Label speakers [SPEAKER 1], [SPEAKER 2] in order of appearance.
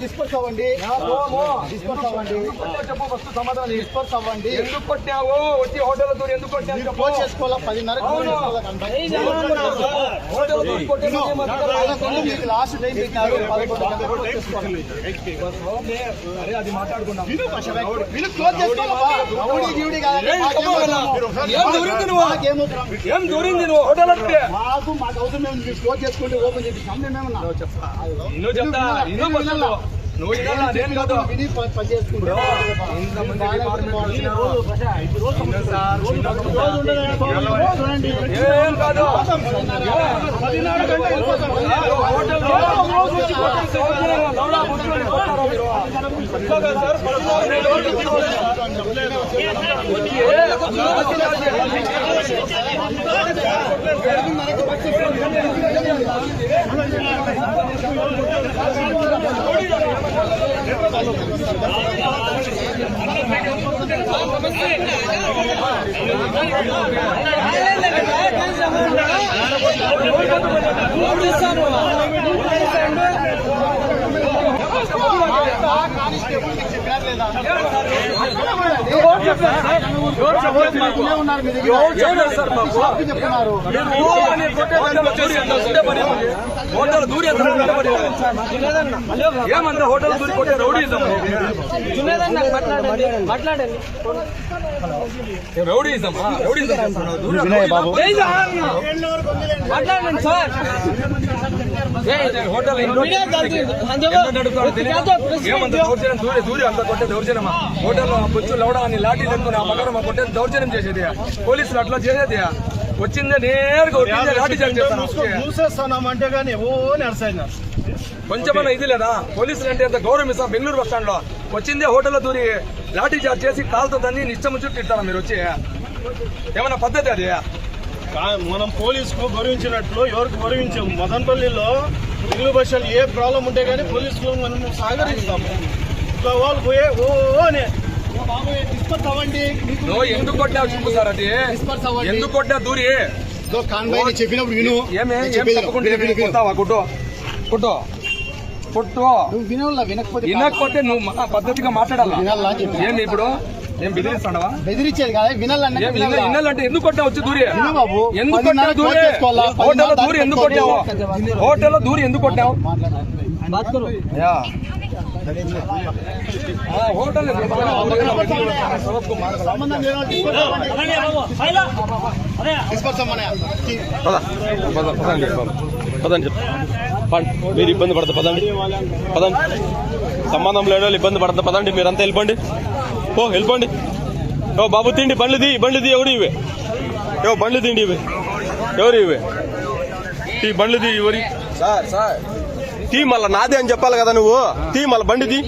[SPEAKER 1] Disperse అవ్వండి. చెప్పు first సమాధానం. డిస్పర్స్ అవ్వండి. ఎందుకు కొట్టావు? వచ్చి హోటల్ దూరం ఎందుకు కొట్టావు? క్లోజ్ చేసుకోవాలా 10:30 లాస్ట్ టైం పెట్టినారు. 11 అది మాట్లాడుకున్నాం. ఏం దూరింది నువ్వు హోటల్ అంటే? మాకు అవసరం మేము క్లోజ్ చేసుకుంటే ఓపెన్ చేసి చెప్తా. నువ్వు నేను కాదు పని చేసుకుంటా. ఏం కాదు ఏమంతా హోటల్ దూరి కొట్టే రౌడీజం. హోటల్ ఏమంత దౌర్జన్యం దూరి అంత కొట్టే దౌర్జన్యమా? హోటల్ బొచ్చు లవడా అని లాఠీ తెచ్చుకుని ఆ పక్కన మా కొట్టే దౌర్జన్యం చేసేది. పోలీసులు అట్లా చేసేది. వచ్చిందే నేరుగా లాఠీ చార్జ్ చేస్తానంటే గానీ కొంచెమన్నా ఇది లేదా? పోలీసులు అంటే ఎంత గౌరవం ఇస్తాం? బెంగళూరు బస్ స్టాండ్ లో వచ్చిందే హోటల్లో దూరి లాఠీ చార్జ్ చేసి కాలుతో దాన్ని ఇష్టం చుట్టూ ఇస్తారా మీరు? వచ్చి ఏమన్నా పద్ధతి అది?
[SPEAKER 2] మనం పోలీసుకు గౌరవించినట్లు ఎవరికి గౌరవించాము? మదనపల్లిలో బెంగళూరు బస్ స్టాండ్ ఏ ప్రాబ్లం ఉంటే గానీ పోలీసులు మనం సహకరిస్తాము. వాళ్ళు పోయే
[SPEAKER 1] నువ్వు ఎందుకు కొట్టావు చెప్పు సార్. అది ఎందుకు కొట్టా దూరి?
[SPEAKER 2] చెప్పినప్పుడు విను.
[SPEAKER 1] వినకపోతే నువ్వు పద్ధతిగా మాట్లాడాలా? ఏమి ఇప్పుడు ఏం బెదిరిస్తాడవా?
[SPEAKER 2] బెదిరించేది కదా
[SPEAKER 1] వినాలంటే ఎందుకు కొట్టావు? వచ్చి దూరి ఎందుకు కొట్టావు? దూరి హోటల్లో దూరి ఎందుకు కొట్టావు? హోటల్లో దూరి ఎందుకు కొట్టావు? హోటల్
[SPEAKER 3] పదండి మీరు ఇబ్బంది పడతా. పదండి సంబంధం లేని వాళ్ళు ఇబ్బంది పడతా. పదండి మీరంతా వెళ్ళిపోండి. వెళ్ళిపోండి. బాబు తిండి బండ్లు తీ. ఎవరు ఇవే? బండ్లు తిండి ఇవే. ఎవరు ఇవే? ఈ బండ్లు తీ. ఎవరి తీ? మళ్ళా నాదే అని చెప్పాలి కదా నువ్వు. తీ మళ్ళీ బండి తీ.